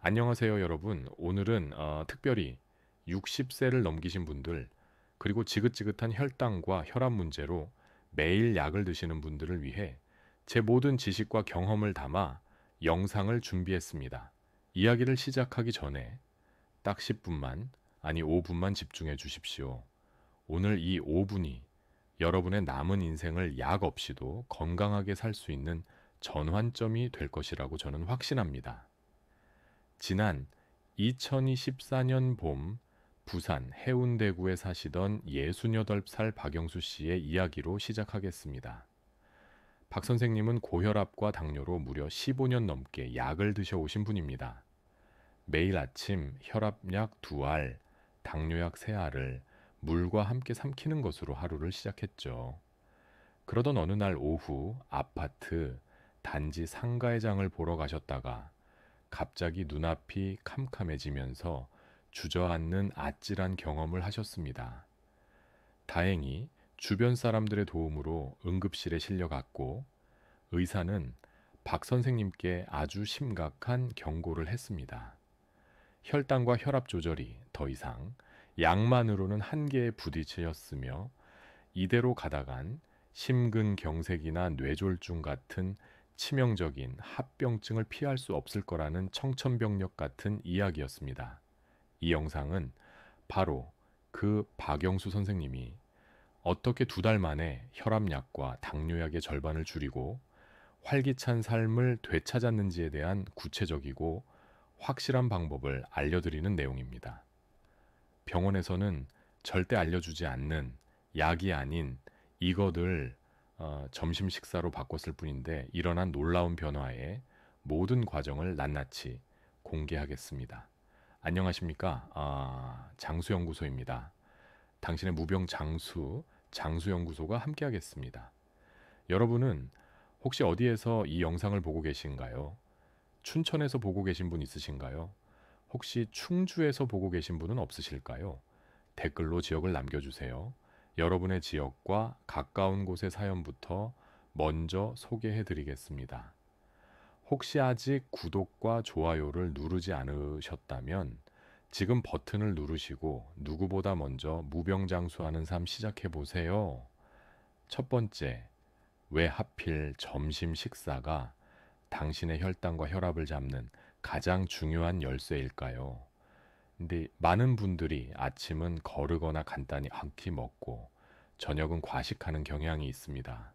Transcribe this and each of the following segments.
안녕하세요, 여러분. 오늘은 특별히 60세를 넘기신 분들, 그리고 지긋지긋한 혈당과 혈압 문제로 매일 약을 드시는 분들을 위해 제 모든 지식과 경험을 담아 영상을 준비했습니다. 이야기를 시작하기 전에 딱 10분만, 아니 5분만 집중해 주십시오. 오늘 이 5분이 여러분의 남은 인생을 약 없이도 건강하게 살 수 있는 전환점이 될 것이라고 저는 확신합니다. 지난 2024년 봄 부산 해운대구에 사시던 68살 박영수 씨의 이야기로 시작하겠습니다. 박 선생님은 고혈압과 당뇨로 무려 15년 넘게 약을 드셔오신 분입니다. 매일 아침 혈압약 2알, 당뇨약 3알을 물과 함께 삼키는 것으로 하루를 시작했죠. 그러던 어느 날 오후 아파트 단지 상가회장을 보러 가셨다가 갑자기 눈앞이 캄캄해지면서 주저앉는 아찔한 경험을 하셨습니다. 다행히 주변 사람들의 도움으로 응급실에 실려갔고 의사는 박 선생님께 아주 심각한 경고를 했습니다. 혈당과 혈압 조절이 더 이상 약만으로는 한계에 부딪혔으며 이대로 가다간 심근경색이나 뇌졸중 같은 치명적인 합병증을 피할 수 없을 거라는 청천벽력 같은 이야기였습니다. 이 영상은 바로 그 박영수 선생님이 어떻게 2달 만에 혈압약과 당뇨약의 절반을 줄이고 활기찬 삶을 되찾았는지에 대한 구체적이고 확실한 방법을 알려드리는 내용입니다. 병원에서는 절대 알려주지 않는 약이 아닌 이것을 점심 식사로 바꿨을 뿐인데 일어난 놀라운 변화에 모든 과정을 낱낱이 공개하겠습니다. 안녕하십니까? 장수연구소입니다. 당신의 무병 장수연구소가 함께하겠습니다. 여러분은 혹시 어디에서 이 영상을 보고 계신가요? 춘천에서 보고 계신 분 있으신가요? 혹시 충주에서 보고 계신 분은 없으실까요? 댓글로 지역을 남겨주세요. 여러분의 지역과 가까운 곳의 사연부터 먼저 소개해 드리겠습니다. 혹시 아직 구독과 좋아요를 누르지 않으셨다면 지금 버튼을 누르시고 누구보다 먼저 무병장수하는 삶 시작해 보세요. 첫 번째, 왜 하필 점심 식사가 당신의 혈당과 혈압을 잡는 가장 중요한 열쇠일까요? 근데 많은 분들이 아침은 거르거나 간단히 한 끼 먹고 저녁은 과식하는 경향이 있습니다.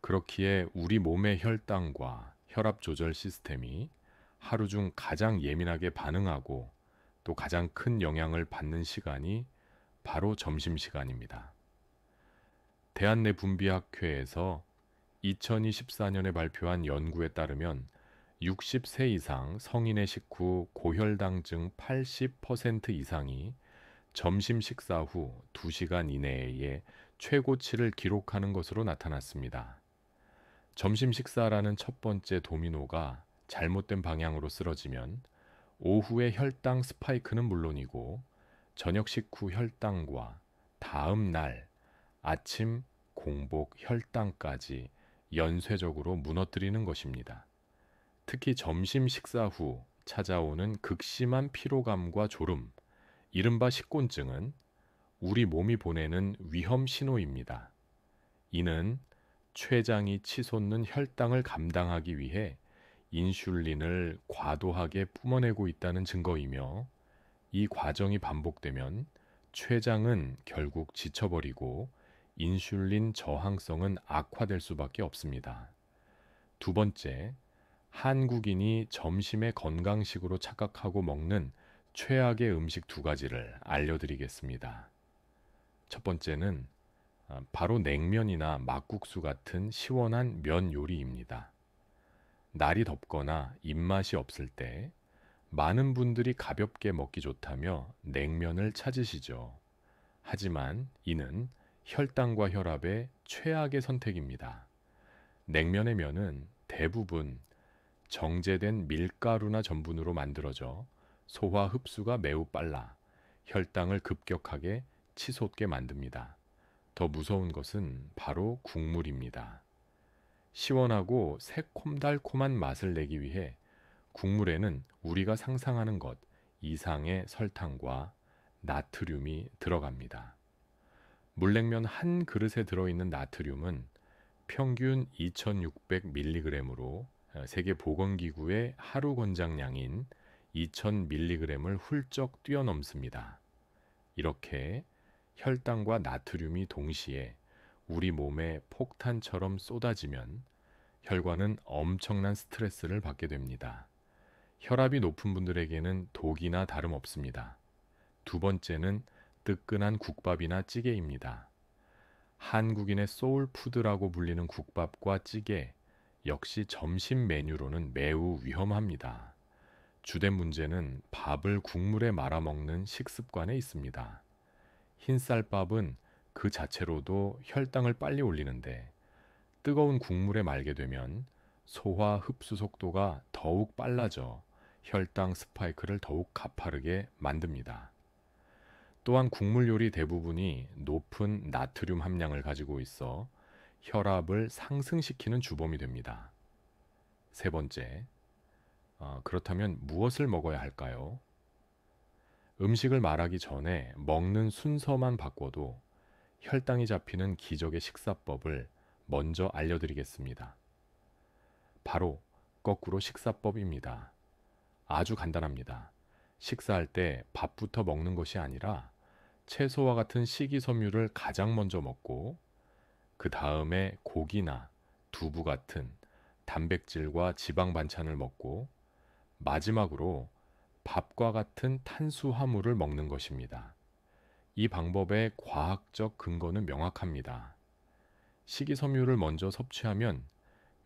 그렇기에 우리 몸의 혈당과 혈압 조절 시스템이 하루 중 가장 예민하게 반응하고 또 가장 큰 영향을 받는 시간이 바로 점심시간입니다. 대한내분비학회에서 2024년에 발표한 연구에 따르면 60세 이상 성인의 식후 고혈당증 80% 이상이 점심 식사 후 2시간 이내에 최고치를 기록하는 것으로 나타났습니다. 점심 식사라는 첫 번째 도미노가 잘못된 방향으로 쓰러지면 오후의 혈당 스파이크는 물론이고 저녁 식후 혈당과 다음 날 아침 공복 혈당까지 연쇄적으로 무너뜨리는 것입니다. 특히 점심 식사 후 찾아오는 극심한 피로감과 졸음, 이른바 식곤증은 우리 몸이 보내는 위험 신호입니다. 이는 췌장이 치솟는 혈당을 감당하기 위해 인슐린을 과도하게 뿜어내고 있다는 증거이며 이 과정이 반복되면 췌장은 결국 지쳐버리고 인슐린 저항성은 악화될 수밖에 없습니다. 두 번째, 한국인이 점심에 건강식으로 착각하고 먹는 최악의 음식 2가지를 알려드리겠습니다. 첫 번째는 바로 냉면이나 막국수 같은 시원한 면 요리입니다. 날이 덥거나 입맛이 없을 때 많은 분들이 가볍게 먹기 좋다며 냉면을 찾으시죠. 하지만 이는 혈당과 혈압의 최악의 선택입니다. 냉면의 면은 대부분 정제된 밀가루나 전분으로 만들어져 소화 흡수가 매우 빨라 혈당을 급격하게 치솟게 만듭니다. 더 무서운 것은 바로 국물입니다. 시원하고 새콤달콤한 맛을 내기 위해 국물에는 우리가 상상하는 것 이상의 설탕과 나트륨이 들어갑니다. 물냉면 한 그릇에 들어있는 나트륨은 평균 2600mg으로 세계보건기구의 하루 권장량인 2000mg을 훌쩍 뛰어넘습니다. 이렇게 혈당과 나트륨이 동시에 우리 몸에 폭탄처럼 쏟아지면 혈관은 엄청난 스트레스를 받게 됩니다. 혈압이 높은 분들에게는 독이나 다름없습니다. 두 번째는 뜨끈한 국밥이나 찌개입니다. 한국인의 소울푸드라고 불리는 국밥과 찌개 역시 점심 메뉴로는 매우 위험합니다. 주된 문제는 밥을 국물에 말아먹는 식습관에 있습니다. 흰쌀밥은 그 자체로도 혈당을 빨리 올리는데 뜨거운 국물에 말게 되면 소화 흡수 속도가 더욱 빨라져 혈당 스파이크를 더욱 가파르게 만듭니다. 또한 국물 요리 대부분이 높은 나트륨 함량을 가지고 있어 혈압을 상승시키는 주범이 됩니다. 세 번째, 그렇다면 무엇을 먹어야 할까요? 음식을 말하기 전에 먹는 순서만 바꿔도 혈당이 잡히는 기적의 식사법을 먼저 알려드리겠습니다. 바로 거꾸로 식사법입니다. 아주 간단합니다. 식사할 때 밥부터 먹는 것이 아니라 채소와 같은 식이섬유를 가장 먼저 먹고 그 다음에 고기나 두부 같은 단백질과 지방 반찬을 먹고 마지막으로 밥과 같은 탄수화물을 먹는 것입니다. 이 방법의 과학적 근거는 명확합니다. 식이섬유를 먼저 섭취하면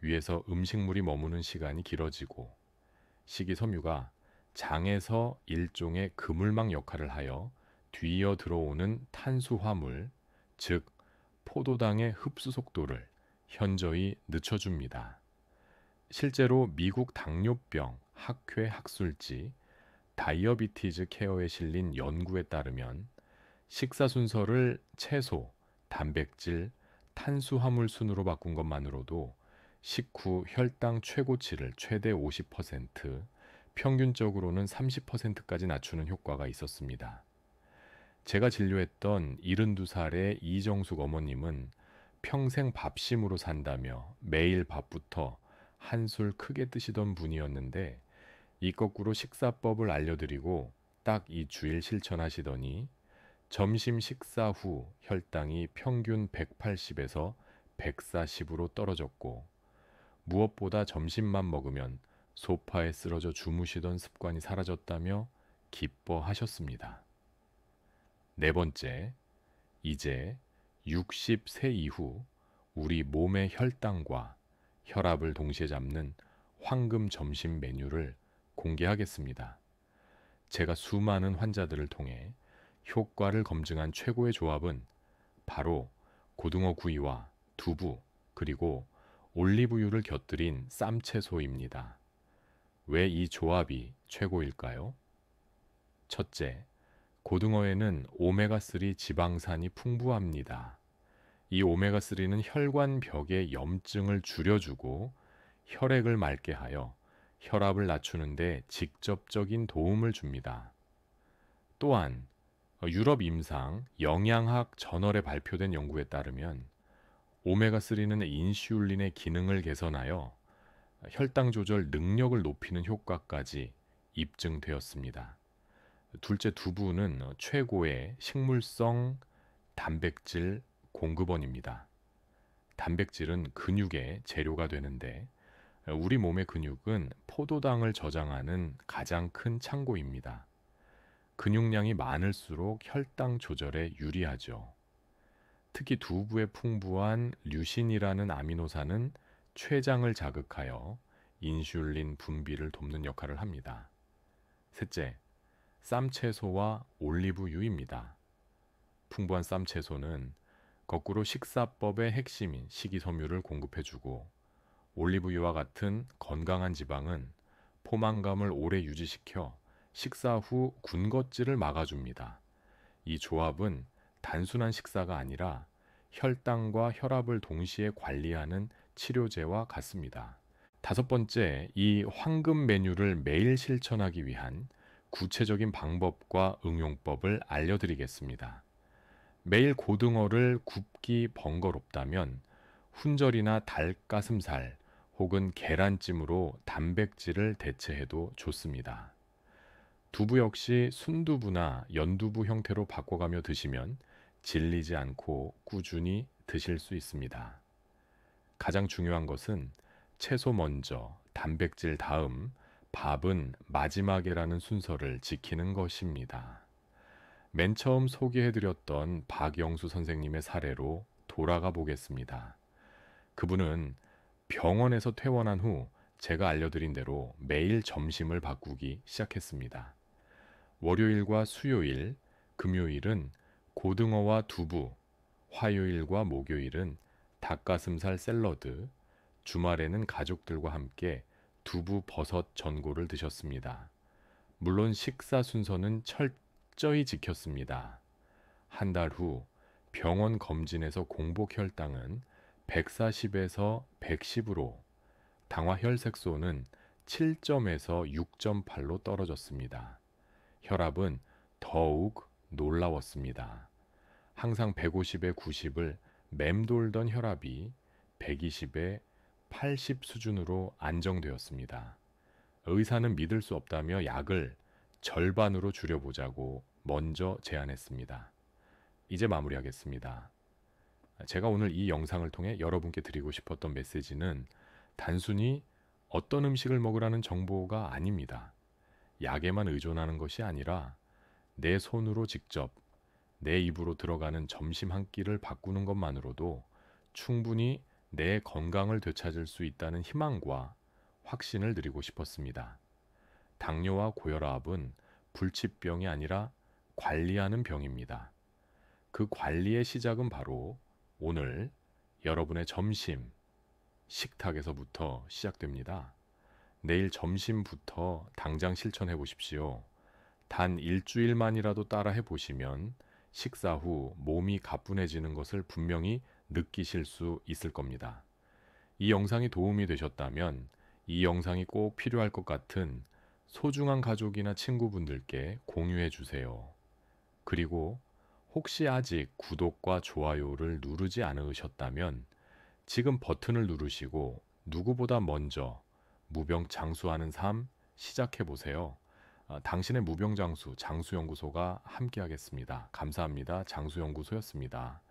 위에서 음식물이 머무는 시간이 길어지고 식이섬유가 장에서 일종의 그물망 역할을 하여 뒤이어 들어오는 탄수화물, 즉 포도당의 흡수 속도를 현저히 늦춰줍니다. 실제로 미국 당뇨병 학회 학술지 다이어비티즈 케어에 실린 연구에 따르면 식사 순서를 채소, 단백질, 탄수화물 순으로 바꾼 것만으로도 식후 혈당 최고치를 최대 50%, 평균적으로는 30%까지 낮추는 효과가 있었습니다. 제가 진료했던 72살의 이정숙 어머님은 평생 밥심으로 산다며 매일 밥부터 한술 크게 드시던 분이었는데 이 거꾸로 식사법을 알려드리고 딱 2주일 실천하시더니 점심 식사 후 혈당이 평균 180에서 140으로 떨어졌고 무엇보다 점심만 먹으면 소파에 쓰러져 주무시던 습관이 사라졌다며 기뻐하셨습니다. 네 번째, 이제 60세 이후 우리 몸의 혈당과 혈압을 동시에 잡는 황금 점심 메뉴를 공개하겠습니다. 제가 수많은 환자들을 통해 효과를 검증한 최고의 조합은 바로 고등어 구이와 두부 그리고 올리브유를 곁들인 쌈채소입니다. 왜 이 조합이 최고일까요? 첫째, 고등어에는 오메가3 지방산이 풍부합니다. 이 오메가3는 혈관벽의 염증을 줄여주고 혈액을 맑게 하여 혈압을 낮추는 데 직접적인 도움을 줍니다. 또한 유럽 임상 영양학 저널에 발표된 연구에 따르면 오메가3는 인슐린의 기능을 개선하여 혈당 조절 능력을 높이는 효과까지 입증되었습니다. 둘째, 두부는 최고의 식물성 단백질 공급원입니다. 단백질은 근육의 재료가 되는데 우리 몸의 근육은 포도당을 저장하는 가장 큰 창고입니다. 근육량이 많을수록 혈당 조절에 유리하죠. 특히 두부에 풍부한 류신이라는 아미노산은 췌장을 자극하여 인슐린 분비를 돕는 역할을 합니다. 셋째, 쌈채소와 올리브유입니다. 풍부한 쌈채소는 거꾸로 식사법의 핵심인 식이섬유를 공급해주고 올리브유와 같은 건강한 지방은 포만감을 오래 유지시켜 식사 후 군것질을 막아줍니다. 이 조합은 단순한 식사가 아니라 혈당과 혈압을 동시에 관리하는 치료제와 같습니다. 다섯 번째, 이 황금 메뉴를 매일 실천하기 위한 구체적인 방법과 응용법을 알려드리겠습니다. 매일 고등어를 굽기 번거롭다면 훈절이나 닭가슴살 혹은 계란찜으로 단백질을 대체해도 좋습니다. 두부 역시 순두부나 연두부 형태로 바꿔가며 드시면 질리지 않고 꾸준히 드실 수 있습니다. 가장 중요한 것은 채소 먼저, 단백질 다음, 밥은 마지막이라는 순서를 지키는 것입니다. 맨 처음 소개해드렸던 박영수 선생님의 사례로 돌아가 보겠습니다. 그분은 병원에서 퇴원한 후 제가 알려드린 대로 매일 점심을 바꾸기 시작했습니다. 월요일과 수요일, 금요일은 고등어와 두부, 화요일과 목요일은 닭가슴살 샐러드, 주말에는 가족들과 함께 두부 버섯 전골을 드셨습니다. 물론 식사 순서는 철저히 지켰습니다. 한 달 후 병원 검진에서 공복 혈당은 140에서 110으로 당화 혈색소는 7점에서 6.8로 떨어졌습니다. 혈압은 더욱 놀라웠습니다. 항상 150에 90을 맴돌던 혈압이 120에 80 수준으로 안정되었습니다. 의사는 믿을 수 없다며 약을 절반으로 줄여보자고 먼저 제안했습니다. 이제 마무리하겠습니다. 제가 오늘 이 영상을 통해 여러분께 드리고 싶었던 메시지는 단순히 어떤 음식을 먹으라는 정보가 아닙니다. 약에만 의존하는 것이 아니라 내 손으로 직접 내 입으로 들어가는 점심 한 끼를 바꾸는 것만으로도 충분히 내 건강을 되찾을 수 있다는 희망과 확신을 드리고 싶었습니다. 당뇨와 고혈압은 불치병이 아니라 관리하는 병입니다. 그 관리의 시작은 바로 오늘 여러분의 점심 식탁에서부터 시작됩니다. 내일 점심부터 당장 실천해 보십시오. 단 일주일만이라도 따라 해보시면 식사 후 몸이 가뿐해지는 것을 분명히 느끼실 수 있을 겁니다. 이 영상이 도움이 되셨다면 이 영상이 꼭 필요할 것 같은 소중한 가족이나 친구분들께 공유해 주세요. 그리고 혹시 아직 구독과 좋아요를 누르지 않으셨다면 지금 버튼을 누르시고 누구보다 먼저 무병장수하는 삶 시작해 보세요. 당신의 무병장수 장수연구소가 함께하겠습니다. 감사합니다. 장수연구소였습니다.